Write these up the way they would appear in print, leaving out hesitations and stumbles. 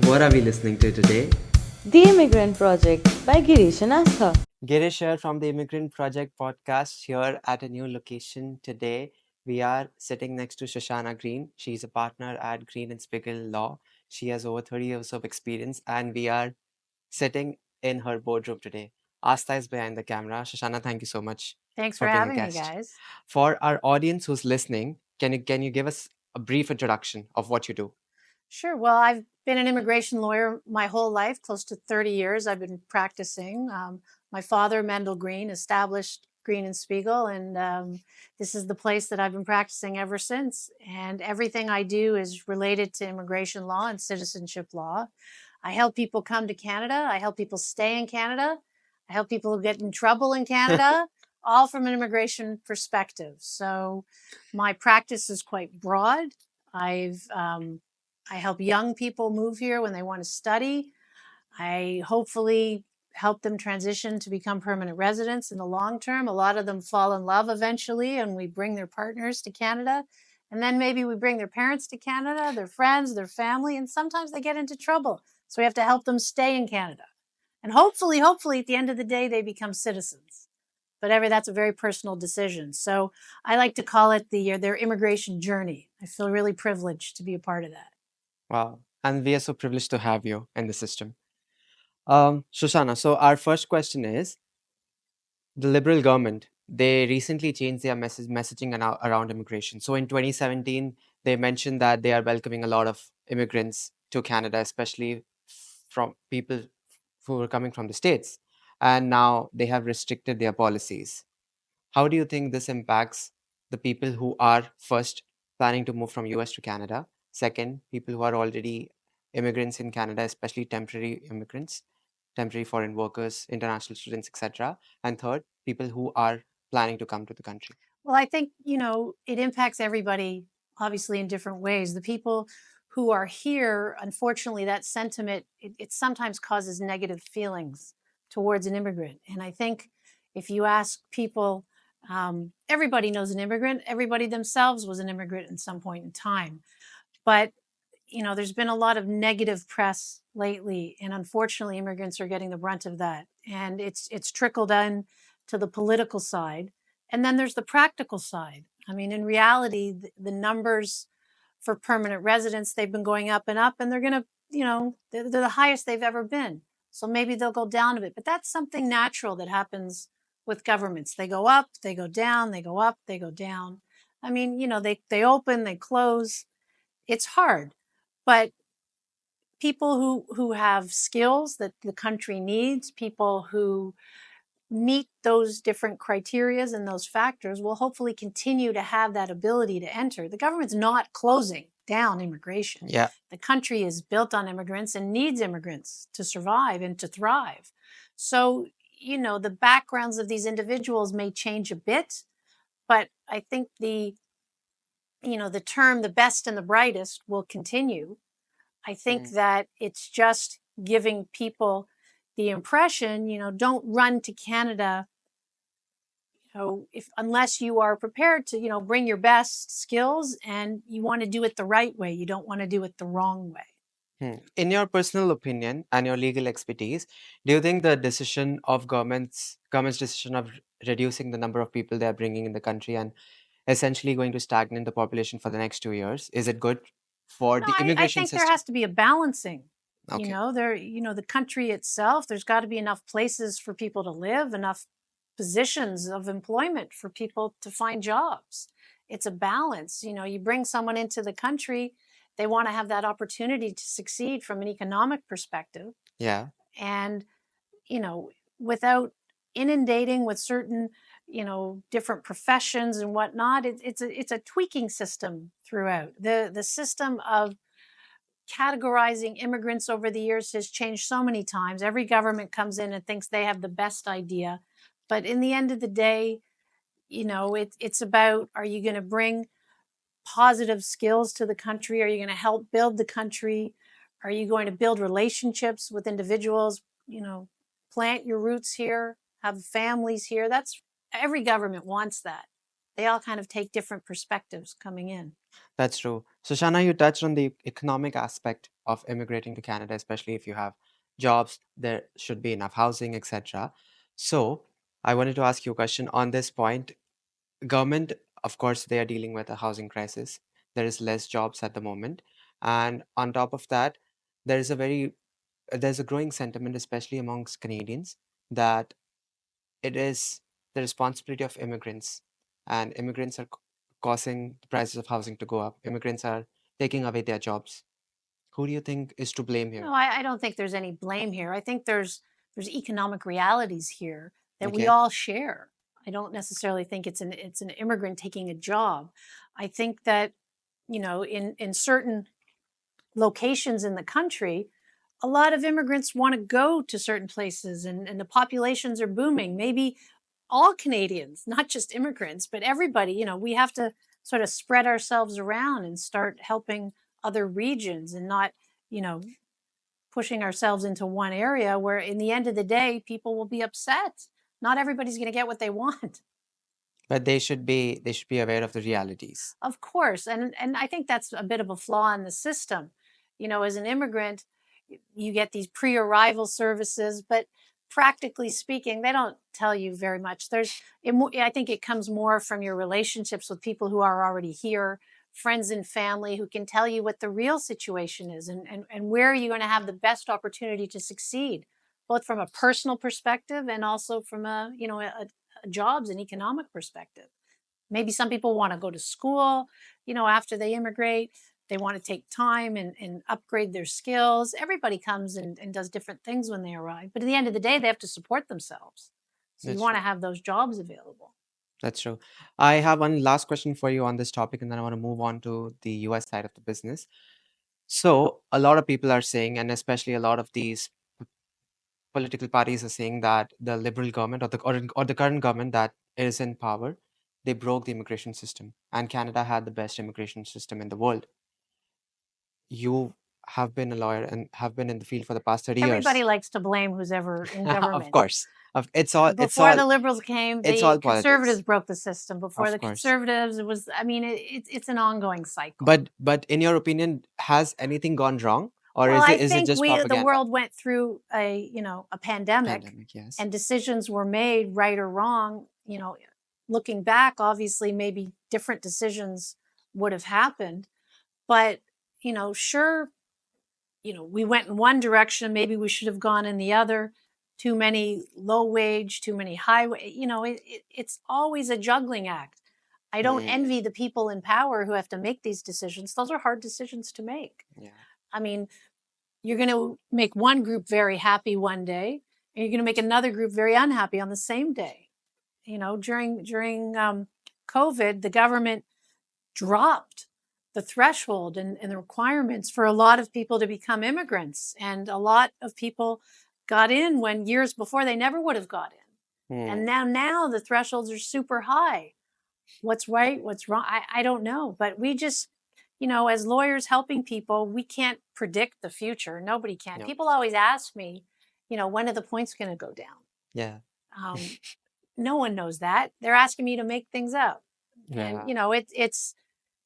What are we listening to today? The Immigrant Project by Girish and Astha. Girish here from the Immigrant Project podcast here at a new location today. We are sitting next to Shoshana Green. She's a partner at Green and Spiegel Law. She has over 30 years of experience, and we are sitting in her boardroom today. Asta is behind the camera. Shoshana, thank you so much Thanks for for being a having me, guest. guys. For our audience who's listening, can you give us a brief introduction of what you do? Sure. Well, I've been an immigration lawyer my whole life, close to 30 years. I've been practicing. My father, Mendel Green, established Green and Spiegel, and this is the place that I've been practicing ever since. And everything I do is related to immigration law and citizenship law. I help people come to Canada. I help people stay in Canada. I help people get in trouble in Canada, all from an immigration perspective. So my practice is quite broad. I help young people move here when they want to study. I hopefully help them transition to become permanent residents in the long term. A lot of them fall in love eventually, and we bring their partners to Canada. And then maybe we bring their parents to Canada, their friends, their family, and sometimes they get into trouble. So we have to help them stay in Canada. And hopefully, at the end of the day, they become citizens. But that's a very personal decision. So I like to call it their immigration journey. I feel really privileged to be a part of that. Wow. And we are so privileged to have you in the system. Shoshana, so our first question is the Liberal government. They recently changed their messaging around immigration. So in 2017, they mentioned that they are welcoming a lot of immigrants to Canada, especially from people who are coming from the States. And now they have restricted their policies. How do you think this impacts the people who are first planning to move from US to Canada? Second, people who are already immigrants in Canada, especially temporary immigrants, temporary foreign workers, international students, etc. And third, people who are planning to come to the country. Well, I think, it impacts everybody, obviously, in different ways. The people who are here, unfortunately, that sentiment, it sometimes causes negative feelings towards an immigrant. And I think if you ask people, everybody knows an immigrant, everybody themselves was an immigrant at some point in time. But there's been a lot of negative press lately, and unfortunately, immigrants are getting the brunt of that. And it's trickled in to the political side, and then there's the practical side. I mean, in reality, the numbers for permanent residents, they've been going up and up, and they're going to, they're the highest they've ever been. So maybe they'll go down a bit, but that's something natural that happens with governments. They go up, they go down, they go up, they go down. I mean, they open, they close. It's hard. But people who have skills that the country needs, people who meet those different criterias and those factors will hopefully continue to have that ability to enter. The government's not closing down immigration. Yeah. The country is built on immigrants and needs immigrants to survive and to thrive. So, the backgrounds of these individuals may change a bit, but I think the term the best and the brightest will continue. I think that it's just giving people the impression, don't run to Canada, if unless you are prepared to, bring your best skills and you want to do it the right way. You don't want to do it the wrong way. In your personal opinion and your legal expertise, do you think the decision of government's decision of reducing the number of people they are bringing in the country and essentially going to stagnate the population for the next 2 years, is it good for No, the I immigration think there system? has to be a balancing. Okay. The country itself, there's got to be enough places for people to live, enough positions of employment for people to find jobs. It's a balance. You bring someone into the country, they want to have that opportunity to succeed from an economic perspective. Yeah. And, without inundating with certain, different professions and whatnot, it's a tweaking system throughout. The system of categorizing immigrants over the years has changed so many times. Every government comes in and thinks they have the best idea. But in the end of the day, it's about, are you going to bring positive skills to the country? Are you going to help build the country? Are you going to build relationships with individuals, plant your roots here, have families here? That's every government wants that. they all kind of take different perspectives coming in. That's true. So, Shana, you touched on the economic aspect of immigrating to Canada, especially if you have jobs, there should be enough housing, etc. So, I wanted to ask you a question on this point. Government, of course, they are dealing with a housing crisis. There is less jobs at the moment, and on top of that, there is a very there's a growing sentiment, especially amongst Canadians, that it is the responsibility of immigrants, and immigrants are causing the prices of housing to go up. Immigrants are taking away their jobs. Who do you think is to blame No, here? I don't think there's any blame here. I think there's economic realities here that we Okay. all share. I don't necessarily think it's an immigrant taking a job. I think that, in certain locations in the country, a lot of immigrants want to go to certain places, and the populations are booming. Maybe all Canadians, not just immigrants, but everybody, we have to sort of spread ourselves around and start helping other regions, and not, you know, pushing ourselves into one area where in the end of the day, people will be upset. Not everybody's going to get what they want. But they should be aware of the realities. Of course, and I think that's a bit of a flaw in the system. As an immigrant, you get these pre-arrival services, but practically speaking, they don't tell you very much. I think it comes more from your relationships with people who are already here, friends and family who can tell you what the real situation is, and where you're going to have the best opportunity to succeed, both from a personal perspective and also from a jobs and economic perspective. Maybe some people want to go to school, after they immigrate. They want to take time and upgrade their skills. Everybody comes and does different things when they arrive. But at the end of the day, they have to support themselves. So you That's want true. to have those jobs available. That's true. I have one last question for you on this topic, and then I want to move on to the US side of the business. So, a lot of people are saying, and especially a lot of these political parties are saying that the liberal government or the current government that is in power, they broke the immigration system, and Canada had the best immigration system in the world. You have been a lawyer and have been in the field for the past 30 years. Everybody likes to blame who's ever in Of government. course. It's all it's Before all the liberals came, it's the all conservatives politics. broke the system. Before Of the course. conservatives, it's an ongoing cycle. But in your opinion, has anything gone wrong, or Well, is it I is it think just the propaganda? world went through a pandemic, Pandemic, yes. and decisions were made, right or wrong. Looking back, obviously, maybe different decisions would have happened. But, sure, we went in one direction, maybe we should have gone in the other. Too many low wage, too many high wage. It's always a juggling act. I don't Mm, envy the people in power who have to make these decisions. Those are hard decisions to make. yeah. I mean, you're going to make one group very happy one day, and you're going to make another group very unhappy on the same day. During COVID, the government dropped the threshold and the requirements for a lot of people to become immigrants, and a lot of people got in when years before they never would have got in. And now the thresholds are super high. What's right, what's wrong, I don't know. But we just, as lawyers helping people, we can't predict the future. Nobody can. No. People always ask me, when are the points going to go down? Yeah. No one knows that. They're asking me to make things up. Yeah. And, it's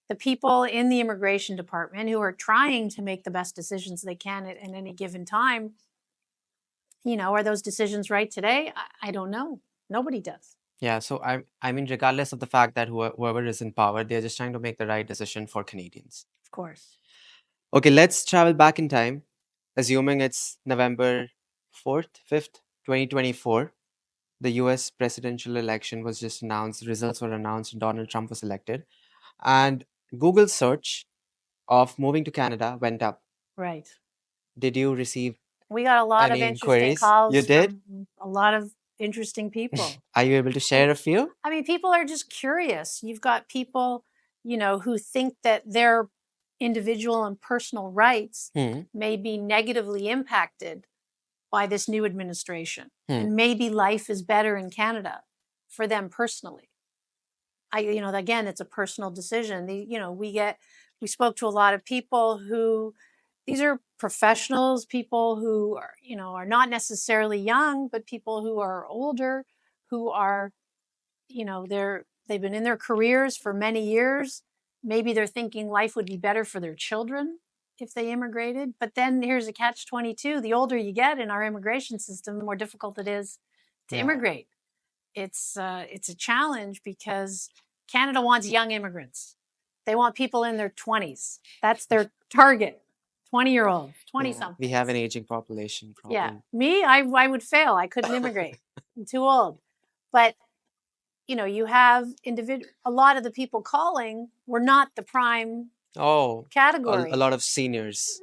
the people in the immigration department who are trying to make the best decisions they can at any given time. Are those decisions right today? I don't know. Nobody does. Yeah. So I mean, regardless of the fact that whoever is in power, they're just trying to make the right decision for Canadians. Of course. Okay, let's travel back in time, assuming it's November 4th, 5th, 2024. The US presidential election was just announced, the results were announced, and Donald Trump was elected. And Google search of moving to Canada went up. Right. Did you receive We got a lot of any interesting inquiries? You calls did? from a lot of interesting people. Are you able to share a few? I mean, people are just curious. You've got people, who think that their individual and personal rights Hmm. may be negatively impacted by this new administration. Hmm. And maybe life is better in Canada for them personally. Again, it's a personal decision. We spoke to a lot of people who, these are professionals, people who are not necessarily young, but people who are older, who are, They've been in their careers for many years. Maybe they're thinking life would be better for their children if they immigrated. But then here's a catch-22. The older you get in our immigration system, the more difficult it is to Yeah. immigrate. It's a challenge because Canada wants young immigrants. They want people in their 20s. That's their target. 20-year-old, 20 Yeah. something. We have an aging population problem. Yeah. Me, I would fail. I couldn't immigrate. I'm too old. But you have a lot of the people calling were not the prime Oh, category. a lot of seniors.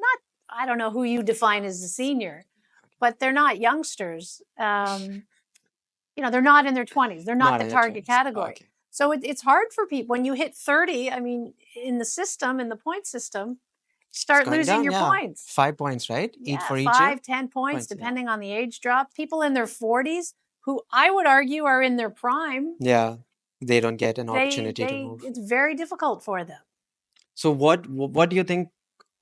I don't know who you define as a senior, but they're not youngsters. They're not in their 20s. They're not the in their target 20s. category. Okay. So it's hard for people when you hit 30. I mean, in the system, in the point system, start Going losing down, your yeah. points. 5 points, right? Yeah, For each year? 5, 10 points, Points, yeah. depending on the age drop. People in their 40s, who I would argue are in their prime, Yeah. They don't get an opportunity to move. it's very difficult for them. So what do you think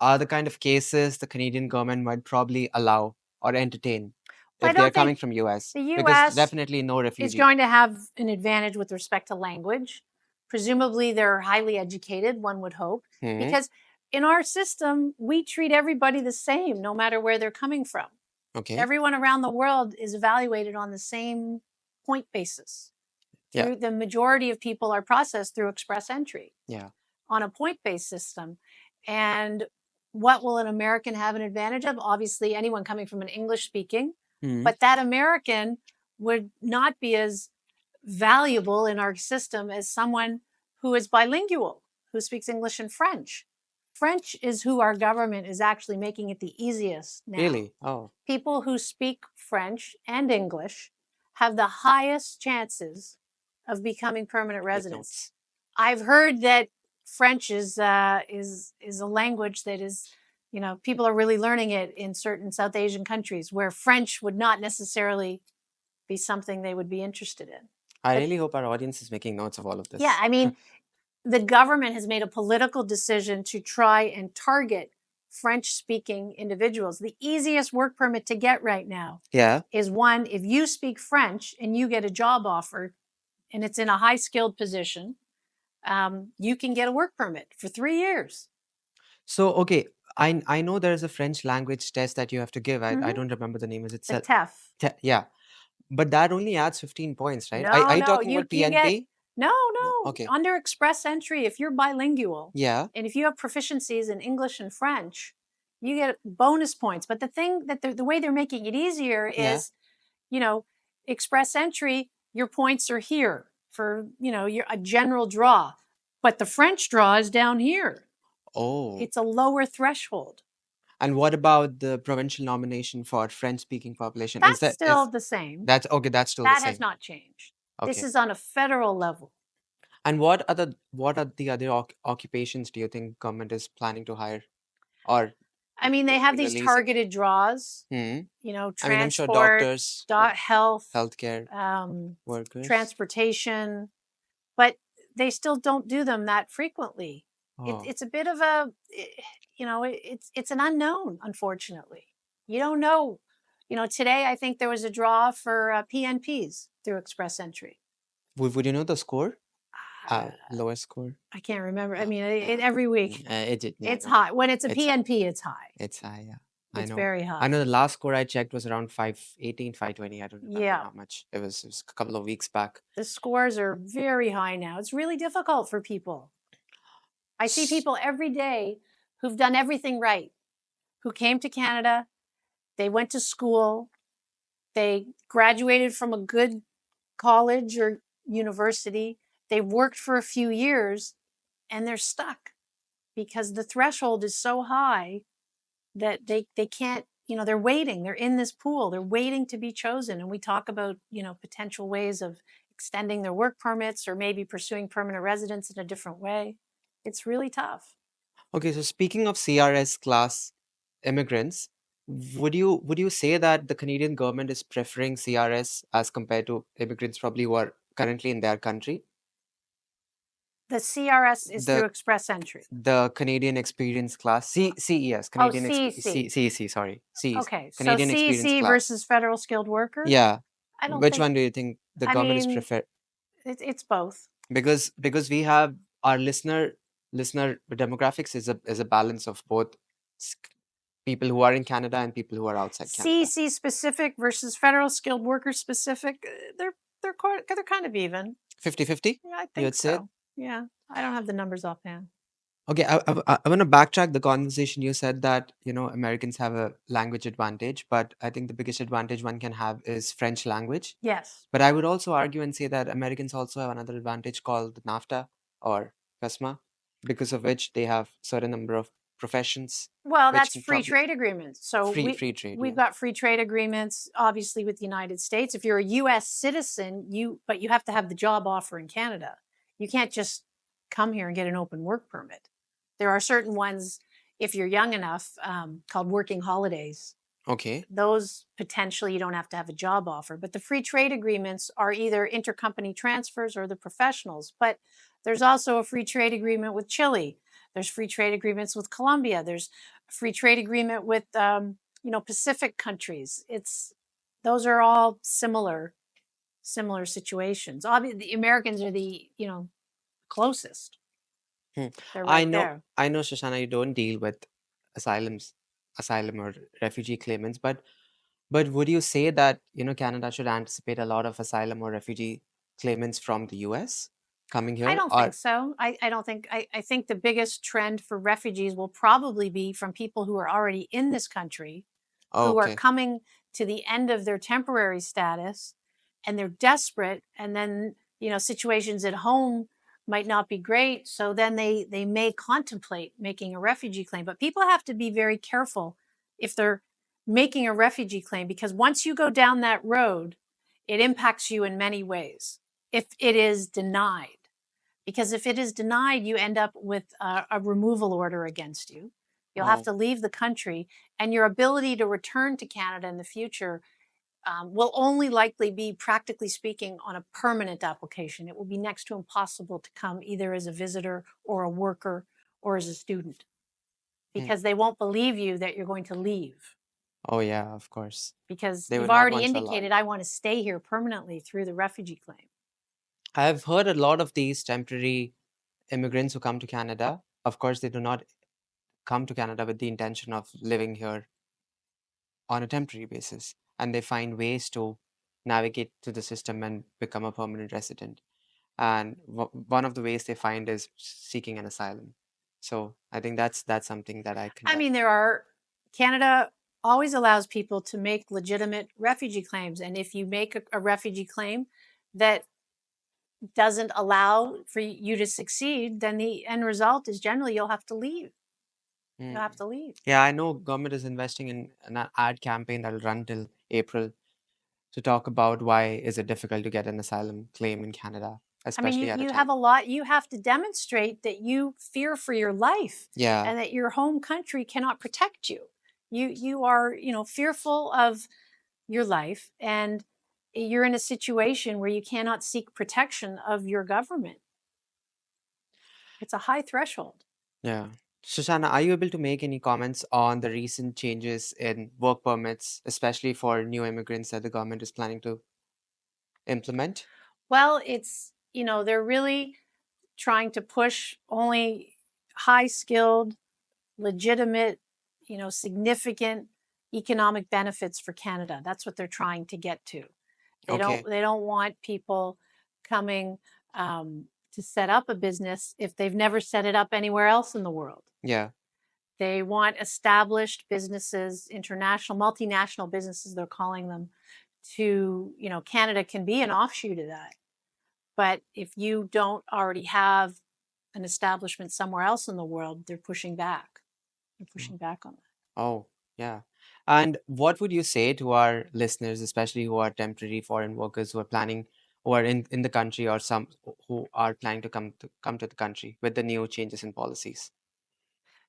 are the kind of cases the Canadian government might probably allow or entertain Well, I if they're don't coming think from US? the Because US definitely no is refugee. going to have an advantage with respect to language. Presumably, they're highly educated, one would hope, Mhm. because in our system, we treat everybody the same, no matter where they're coming from. Okay. Everyone around the world is evaluated on the same point basis. Yeah. The majority of people are processed through express entry. Yeah. On a point-based system. And what will an American have an advantage of? Obviously, anyone coming from an English speaking, Mhm. but that American would not be as valuable in our system as someone who is bilingual, who speaks English and French. French is who our government is actually making it the easiest now. Really? Oh. People who speak French and English have the highest chances of becoming permanent Take residents. notes. I've heard that French is a language that is, people are really learning it in certain South Asian countries where French would not necessarily be something they would be interested in. I really hope our audience is making notes of all of this. Yeah, I mean, the government has made a political decision to try and target French-speaking individuals. The easiest work permit to get right now Yeah. is one, if you speak French and you get a job offer and it's in a high-skilled position, you can get a work permit for 3 years. So, okay, I know there is a French language test that you have to give. I Mhm. don't remember the name. Is it The TEF. yeah. But that only adds 15 points, right? No, Are you no, talking you about get PNP? no. Okay. Under express entry, if you're bilingual, Yeah. and if you have proficiencies in English and French, you get bonus points. But the thing that the way they're making it easier Yeah. is, express entry, your points are here for, a general draw. But the French draw is down here. Oh. It's a lower threshold. And what about the provincial nomination for French-speaking population? That's still the same. That's okay, that's still the That same. has not changed. This Okay. is on a federal level. And what are the other occupations do you think government is planning to hire? Or I mean, they have these releasing? targeted draws, Hmm. I mean, I'm sure transport, doctors, health, healthcare workers. transportation, but they still don't do them that frequently. Oh. It's a bit of a, it's an unknown, unfortunately. You don't know. Today I think there was a draw for PNPs through express entry. Would you know the score? Lowest score? I can't remember. I mean, every week it's no. high. When it's a It's- PNP, it's high. It's high, yeah. It's I know. very high. I know the last score I checked was around 518, 520. I don't remember Yeah. how much. It was a couple of weeks back. The scores are very high now. It's really difficult for people. I see people every day who've done everything right, who came to Canada, they went to school, they graduated from a good college or university, they worked for a few years, and they're stuck because the threshold is so high that they can't, they're waiting. They're in this pool. They're waiting to be chosen. And we talk about, potential ways of extending their work permits or maybe pursuing permanent residence in a different way. It's really tough. Okay, so speaking of CRS class immigrants, would you say that the Canadian government is preferring CRS as compared to immigrants probably who are currently in their country? The CRS is The- through express entry. The Canadian Experience Class, CES, Oh, Canadian CEC. CEC, sorry, CEC. Okay, so Canadian Experience CEC Class. versus federal skilled worker? Yeah. I don't Which think one do you think the I government is mean, prefer? it's both. because we have our listener demographics is a balance of both s- people who are in Canada and people who are outside Canada. CEC specific versus federal skilled worker specific, they're kind of even. 50-50, Yeah, I you think would say? so. Yeah, I don't have the numbers offhand. Okay, I want to backtrack the conversation. You said that, Americans have a language advantage, but I think the biggest advantage one can have is French language. Yes. But I would also argue and say that Americans also have another advantage called NAFTA or CUSMA, because of which they have certain number of professions Well, which that's can free probably trade agreements. So free trade, we've yeah. got free trade agreements, obviously, with the United States. If you're a U.S. citizen, but you have to have the job offer in Canada. You can't just come here and get an open work permit. There are certain ones, if you're young enough, called working holidays. Okay. Those potentially you don't have to have a job offer. But the free trade agreements are either intercompany transfers or the professionals. But there's also a free trade agreement with Chile. There's free trade agreements with Colombia. There's a free trade agreement with Pacific countries. Those are all similar situations. Obviously, the Americans are the closest. Hmm. They're I right know, there. I know, Shoshana, you don't deal with asylums, asylum or refugee claimants, but would you say that, Canada should anticipate a lot of asylum or refugee claimants from the US coming I here? don't think Or, so. I don't think I think the biggest trend for refugees will probably be from people who are already in this country, oh, who are okay. coming to the end of their temporary status and they're desperate, and then situations at home might not be great, so then they may contemplate making a refugee claim. But people have to be very careful if they're making a refugee claim, because once you go down that road, it impacts you in many ways if it is denied. Because if it is denied, you end up with a removal order against you. You'll have Oh, to leave the country, and your ability to return to Canada in the future will only likely be, practically speaking, on a permanent application. It will be next to impossible to come either as a visitor or a worker or as a student, hmm. because they won't believe you that you're going to leave, Oh, yeah, of course. because They you've would not already want you alive. indicated, I want to stay here permanently through the refugee claim. I've heard a lot of these temporary immigrants who come to Canada. Of course, they do not come to Canada with the intention of living here on a temporary basis, and they find ways to navigate to the system and become a permanent resident. And one of the ways they find is seeking an asylum. So I think that's something that I I condemn. mean, Canada always allows people to make legitimate refugee claims. And if you make a refugee claim that doesn't allow for you to succeed, then the end result is generally you'll have to leave. You'll Mm. have to leave. Yeah, I know government is investing in an ad campaign that'll run till April to talk about why is it difficult to get an asylum claim in Canada, I mean, especially at a you time. have a lot, you have to demonstrate that you fear for your life Yeah. and that your home country cannot protect you. You are, fearful of your life, and you're in a situation where you cannot seek protection of your government. It's a high threshold. Yeah. Shoshana, are you able to make any comments on the recent changes in work permits, especially for new immigrants that the government is planning to implement? Well, they're really trying to push only high skilled, legitimate, significant economic benefits for Canada. That's what they're trying to get to. Okay. They don't want people coming to set up a business if they've never set it up anywhere else in the world. Yeah. They want established businesses, international, multinational businesses, they're calling them, to, Canada can be an offshoot of that. But if you don't already have an establishment somewhere else in the world, they're pushing back. They're Mm. pushing back on that. Oh, yeah. And what would you say to our listeners, especially who are temporary foreign workers who are planning, who are in the country, or some who are planning to come to the country with the new changes in policies?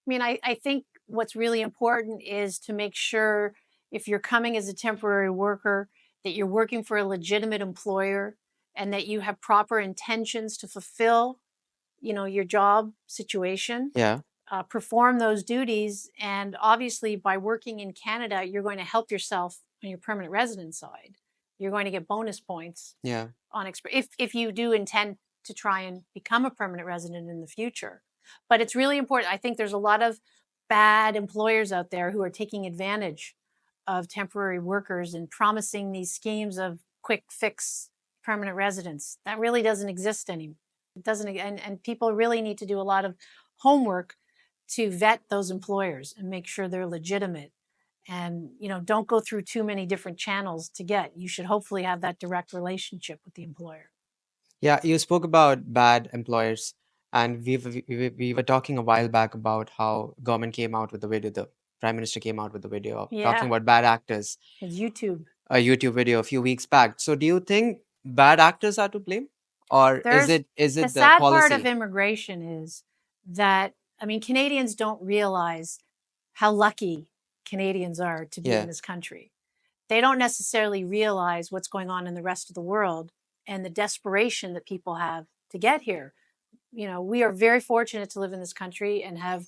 I mean, I think what's really important is to make sure, if you're coming as a temporary worker, that you're working for a legitimate employer and that you have proper intentions to fulfill, your job situation, Yeah. perform those duties. And obviously, by working in Canada, you're going to help yourself on your permanent residence side. You're going to get bonus points Yeah. on if you do intend to try and become a permanent resident in the future. But it's really important. I think there's a lot of bad employers out there who are taking advantage of temporary workers and promising these schemes of quick fix permanent residence. That really doesn't exist anymore. It doesn't, and people really need to do a lot of homework to vet those employers and make sure they're legitimate. And, don't go through too many different channels to get. You should hopefully have that direct relationship with the employer. Yeah, you spoke about bad employers, and we were talking a while back about how government came out with the video, the prime minister came out with the video of talking Yeah, about bad actors, it's YouTube. a YouTube video a few weeks back. So do you think bad actors are to blame, or is There's the it the sad part of policy? immigration is that, Canadians don't realize how lucky Canadians are to be in Yeah. this country. They don't necessarily realize what's going on in the rest of the world and the desperation that people have to get here. We are very fortunate to live in this country and have,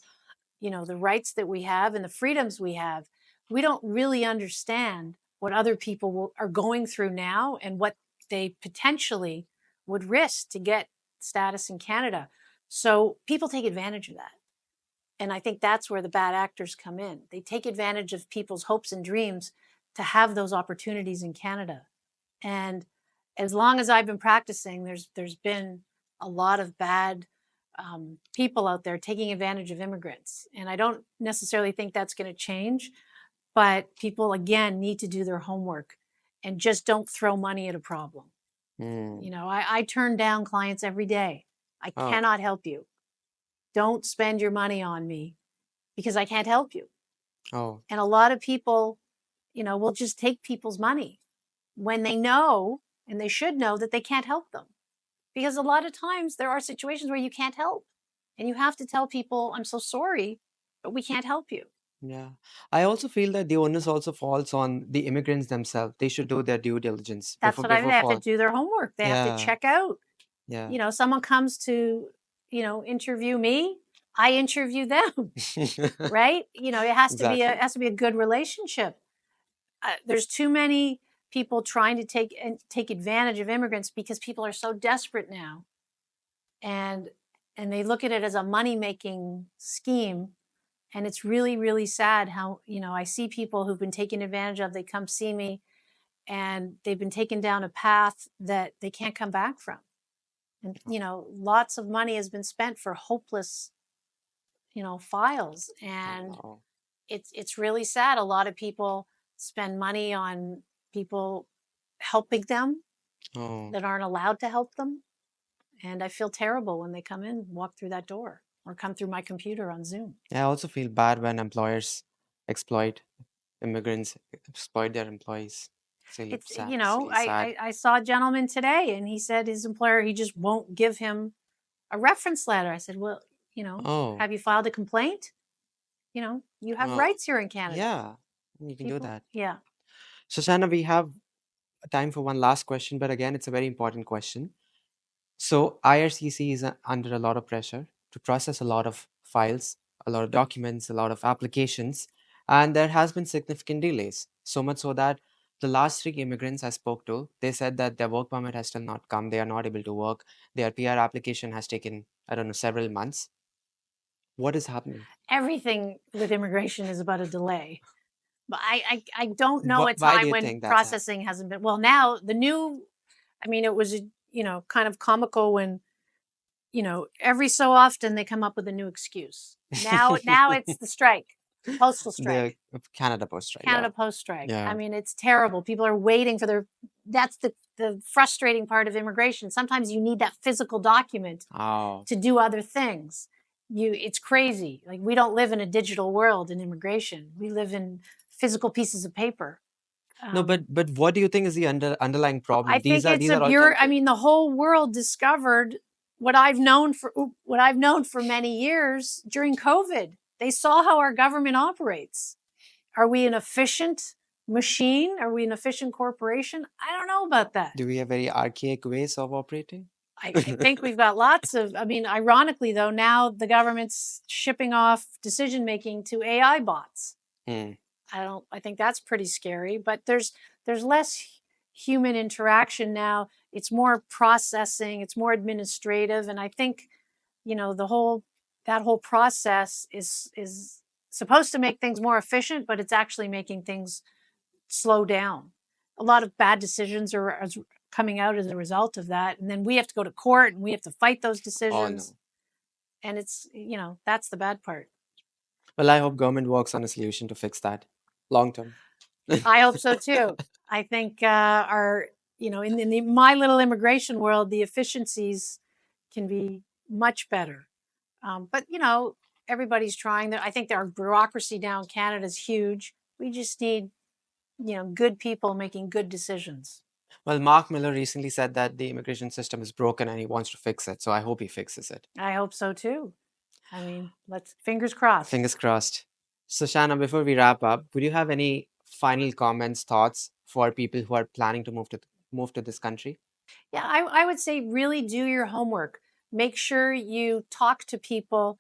the rights that we have and the freedoms we have. We don't really understand what other people are going through now and what they potentially would risk to get status in Canada. So people take advantage of that. And I think that's where the bad actors come in. They take advantage of people's hopes and dreams to have those opportunities in Canada. And as long as I've been practicing, there's been a lot of bad people out there taking advantage of immigrants. And I don't necessarily think that's going to change, but people, again, need to do their homework and just don't throw money at a problem. Mm. I turn down clients every day. I Oh. cannot help you. Don't spend your money on me because I can't help you. Oh. And a lot of people, will just take people's money when they know, and they should know, that they can't help them. Because a lot of times there are situations where you can't help. And you have to tell people, I'm so sorry, but we can't help you. Yeah. I also feel that the onus also falls on the immigrants themselves. They should do their due diligence That's before what I mean. They have to fall. do their homework. They have to Yeah. check out. Yeah. Someone comes to, interview me, I interview them, right? It has to be Exactly. a good relationship. There's too many people trying to take advantage of immigrants because people are so desperate now, and they look at it as a money-making scheme. And it's really, really sad how, I see people who've been taken advantage of. They come see me and they've been taken down a path that they can't come back from. And, lots of money has been spent for hopeless, files. And Oh. it's really sad. A lot of people spend money on people helping them Oh. that aren't allowed to help them. And I feel terrible when they come in, walk through that door, or come through my computer on Zoom. Yeah, I also feel bad when employers exploit immigrants, exploit their employees. It's, It's really sad. I saw a gentleman today and he said his employer, he just won't give him a reference letter. I said, well, Oh. have you filed a complaint? You have Oh. rights here in Canada. Yeah, you can do People, that. yeah. Shoshana, we have time for one last question, but again, it's a very important question. So IRCC is under a lot of pressure to process a lot of files, a lot of documents, a lot of applications, and there has been significant delays. So much so that the last three immigrants I spoke to, they said that their work permit has still not come. They are not able to work. Their PR application has taken, I don't know, several months. What is happening? Everything with immigration is about a delay. But I don't know a Why do time you when think that's happening? processing hasn't been. Well, now the new, it was, kind of comical when, every so often they come up with a new excuse. Now it's the strike, postal The strike. Canada Post, right? Canada Post strike. Yeah. It's terrible. People are waiting for that's the frustrating part of immigration. Sometimes you need that physical document Oh. to do other things. It's crazy. Like, we don't live in a digital world in immigration. We live in physical pieces of paper. No, but what do you think is the underlying problem? I think it's These are all the whole world discovered what I've known for many years during COVID. They saw how our government operates. Are we an efficient machine? Are we an efficient corporation? I don't know about that. Do we have very archaic ways of operating? I think we've got lots of, ironically though, now the government's shipping off decision making to AI bots. Hmm. I think that's pretty scary, but there's less human interaction now. it's more processing, it's more administrative, and I think that whole process is supposed to make things more efficient, but it's actually making things slow down. A lot of bad decisions are coming out as a result of that, and then we have to go to court and we have to fight those Oh decisions, no. and it's that's the bad part. Well, I hope government works on a solution to fix that long term. I hope so too. I think our in my little immigration world, the efficiencies can be much better. But everybody's trying. I think our bureaucracy down Canada is huge. We just need good people making good decisions. Well, Mark Miller recently said that the immigration system is broken and he wants to fix it. So I hope he fixes it. I hope so too. I mean, let's fingers crossed. Fingers crossed. So, Shanna, before we wrap up, would you have any final comments, thoughts for people who are planning to move to this country? Yeah, I would say really do your homework. Make sure you talk to people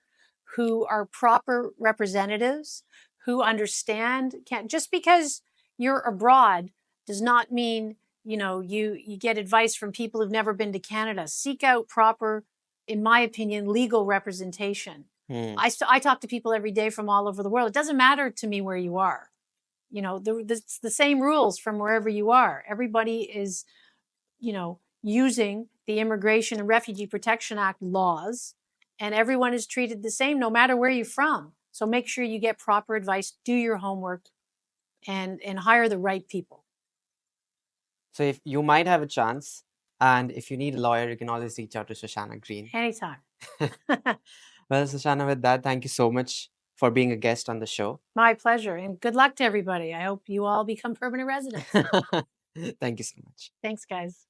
who are proper representatives, who understand. Just because you're abroad does not mean you get advice from people who've never been to Canada. Seek out proper, in my opinion, legal representation. Hmm. I talk to people every day from all over the world. It doesn't matter to me where you are. It's the same rules from wherever you are. Everybody is using the Immigration and Refugee Protection Act laws, and everyone is treated the same no matter where you're from. So make sure you get proper advice, do your homework, and hire the right people. So, if you might have a chance, and if you need a lawyer, you can always reach out to Shoshana Green. Anytime. Well, Shoshana, with that, thank you so much for being a guest on the show. My pleasure, and good luck to everybody. I hope you all become permanent residents. Thank you so much. Thanks, guys.